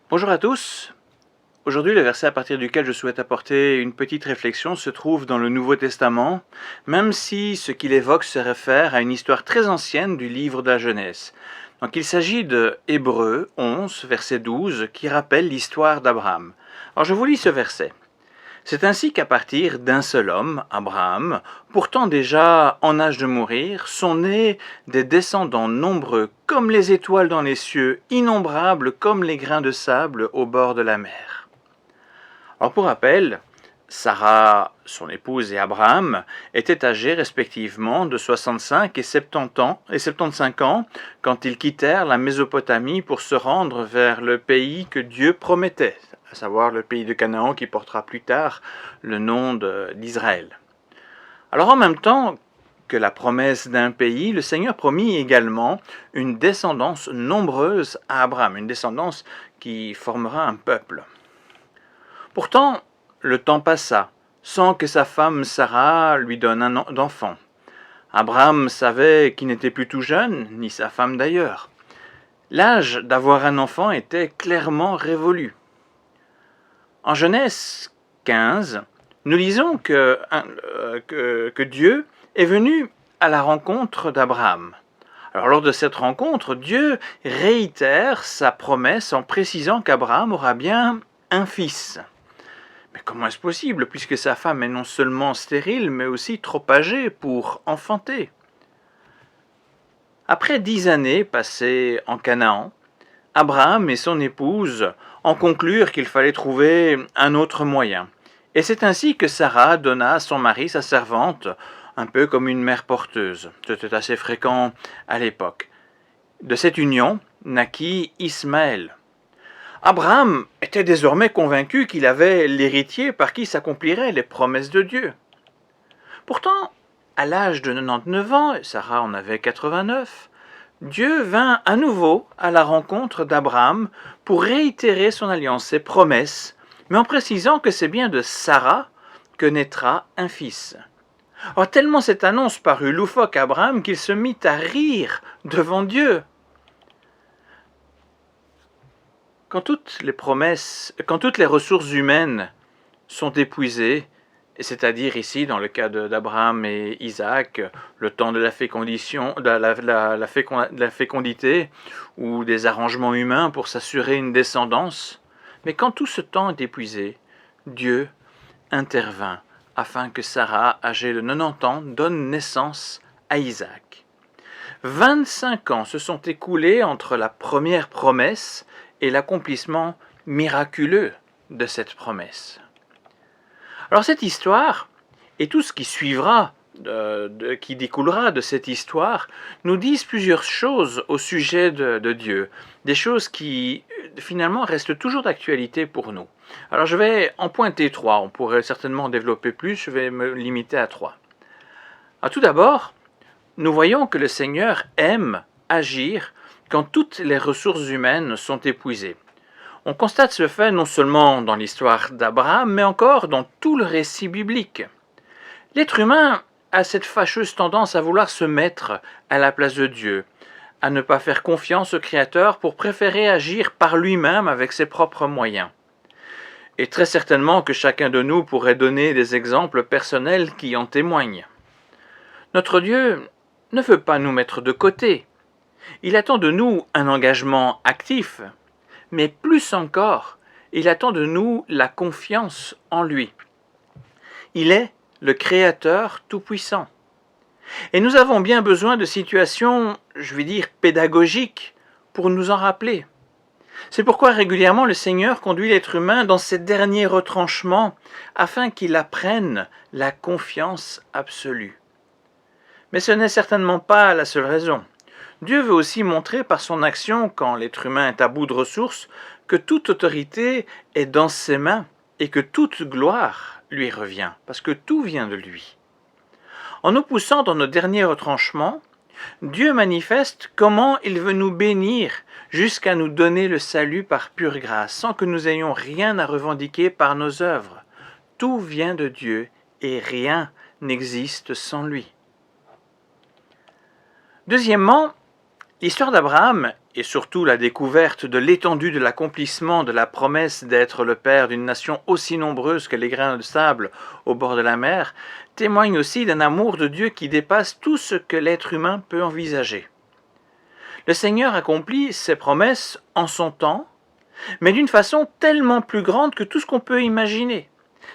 Bonjour à tous. Aujourd'hui, le verset à partir duquel je souhaite apporter une petite réflexion se trouve dans le Nouveau Testament, même si ce qu'il évoque se réfère à une histoire très ancienne du livre de la Genèse. Donc il s'agit de Hébreux 11, verset 12, qui rappelle l'histoire d'Abraham. Alors je vous lis ce verset. C'est ainsi qu'à partir d'un seul homme, Abraham, pourtant déjà en âge de mourir, sont nés des descendants nombreux comme les étoiles dans les cieux, innombrables comme les grains de sable au bord de la mer. Alors pour rappel, Sarah, son épouse, et Abraham étaient âgés respectivement de 65 et 75 ans quand ils quittèrent la Mésopotamie pour se rendre vers le pays que Dieu promettait, à savoir le pays de Canaan qui portera plus tard le nom d'Israël. Alors en même temps que la promesse d'un pays, le Seigneur promit également une descendance nombreuse à Abraham, une descendance qui formera un peuple. Pourtant, le temps passa, sans que sa femme Sarah lui donne un enfant. Abraham savait qu'il n'était plus tout jeune, ni sa femme d'ailleurs. L'âge d'avoir un enfant était clairement révolu. En Genèse 15, nous lisons que Dieu est venu à la rencontre d'Abraham. Alors lors de cette rencontre, Dieu réitère sa promesse en précisant qu'Abraham aura bien un fils. Mais comment est-ce possible, puisque sa femme est non seulement stérile, mais aussi trop âgée pour enfanter? Après 10 années passées en Canaan, Abraham et son épouse en conclurent qu'il fallait trouver un autre moyen. Et c'est ainsi que Sarah donna à son mari sa servante, un peu comme une mère porteuse. C'était assez fréquent à l'époque. De cette union naquit Ismaël. Abraham était désormais convaincu qu'il avait l'héritier par qui s'accompliraient les promesses de Dieu. Pourtant, à l'âge de 99 ans, et Sarah en avait 89, Dieu vint à nouveau à la rencontre d'Abraham pour réitérer son alliance, ses promesses, mais en précisant que c'est bien de Sarah que naîtra un fils. Or, tellement cette annonce parut loufoque à Abraham qu'il se mit à rire devant Dieu. Quand toutes les ressources humaines sont épuisées, c'est-à-dire ici, dans le cas d'Abraham et Isaac, le temps de la fécondité ou des arrangements humains pour s'assurer une descendance, mais quand tout ce temps est épuisé, Dieu intervint afin que Sarah, âgée de 90 ans, donne naissance à Isaac. 25 ans se sont écoulés entre la première promesse et l'accomplissement miraculeux de cette promesse. Alors cette histoire, et tout ce qui suivra, qui découlera de cette histoire, nous disent plusieurs choses au sujet de Dieu, des choses qui finalement restent toujours d'actualité pour nous. Alors je vais en pointer 3, on pourrait certainement en développer plus, je vais me limiter à 3. Alors, tout d'abord, nous voyons que le Seigneur aime agir quand toutes les ressources humaines sont épuisées. On constate ce fait non seulement dans l'histoire d'Abraham, mais encore dans tout le récit biblique. L'être humain a cette fâcheuse tendance à vouloir se mettre à la place de Dieu, à ne pas faire confiance au Créateur pour préférer agir par lui-même avec ses propres moyens. Et très certainement que chacun de nous pourrait donner des exemples personnels qui en témoignent. Notre Dieu ne veut pas nous mettre de côté. Il attend de nous un engagement actif, mais plus encore, il attend de nous la confiance en lui. Il est le Créateur tout-puissant. Et nous avons bien besoin de situations, je vais dire, pédagogiques pour nous en rappeler. C'est pourquoi régulièrement le Seigneur conduit l'être humain dans ces derniers retranchements afin qu'il apprenne la confiance absolue. Mais ce n'est certainement pas la seule raison. Dieu veut aussi montrer par son action, quand l'être humain est à bout de ressources, que toute autorité est dans ses mains et que toute gloire lui revient, parce que tout vient de lui. En nous poussant dans nos derniers retranchements, Dieu manifeste comment il veut nous bénir jusqu'à nous donner le salut par pure grâce, sans que nous ayons rien à revendiquer par nos œuvres. Tout vient de Dieu et rien n'existe sans lui. Deuxièmement, L'histoire d'Abraham, et surtout la découverte de l'étendue de l'accomplissement de la promesse d'être le père d'une nation aussi nombreuse que les grains de sable au bord de la mer, témoigne aussi d'un amour de Dieu qui dépasse tout ce que l'être humain peut envisager. Le Seigneur accomplit ses promesses en son temps, mais d'une façon tellement plus grande que tout ce qu'on peut imaginer.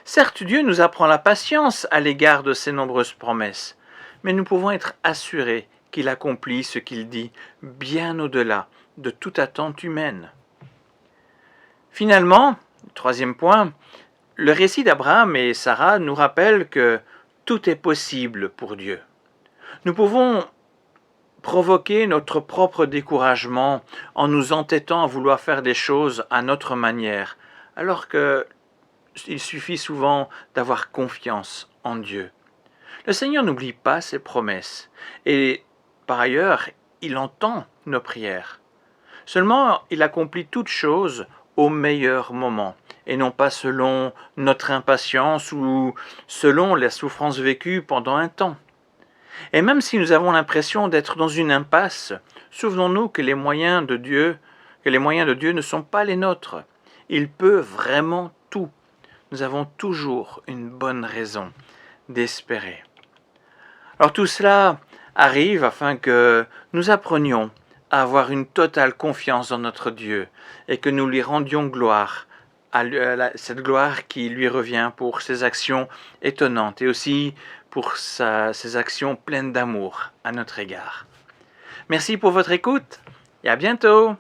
Certes, Dieu nous apprend la patience à l'égard de ses nombreuses promesses, mais nous pouvons être assurés qu'il accomplit ce qu'il dit bien au-delà de toute attente humaine. Finalement, troisième point, le récit d'Abraham et Sarah nous rappelle que tout est possible pour Dieu. Nous pouvons provoquer notre propre découragement en nous entêtant à vouloir faire des choses à notre manière, alors qu'il suffit souvent d'avoir confiance en Dieu. Le Seigneur n'oublie pas ses promesses et par ailleurs, il entend nos prières. Seulement, il accomplit toutes choses au meilleur moment et non pas selon notre impatience ou selon la souffrance vécue pendant un temps. Et même si nous avons l'impression d'être dans une impasse, souvenons-nous que les moyens de Dieu ne sont pas les nôtres. Il peut vraiment tout. Nous avons toujours une bonne raison d'espérer. Alors tout cela arrive afin que nous apprenions à avoir une totale confiance dans notre Dieu et que nous lui rendions gloire, cette gloire qui lui revient pour ses actions étonnantes et aussi pour ses actions pleines d'amour à notre égard. Merci pour votre écoute et à bientôt.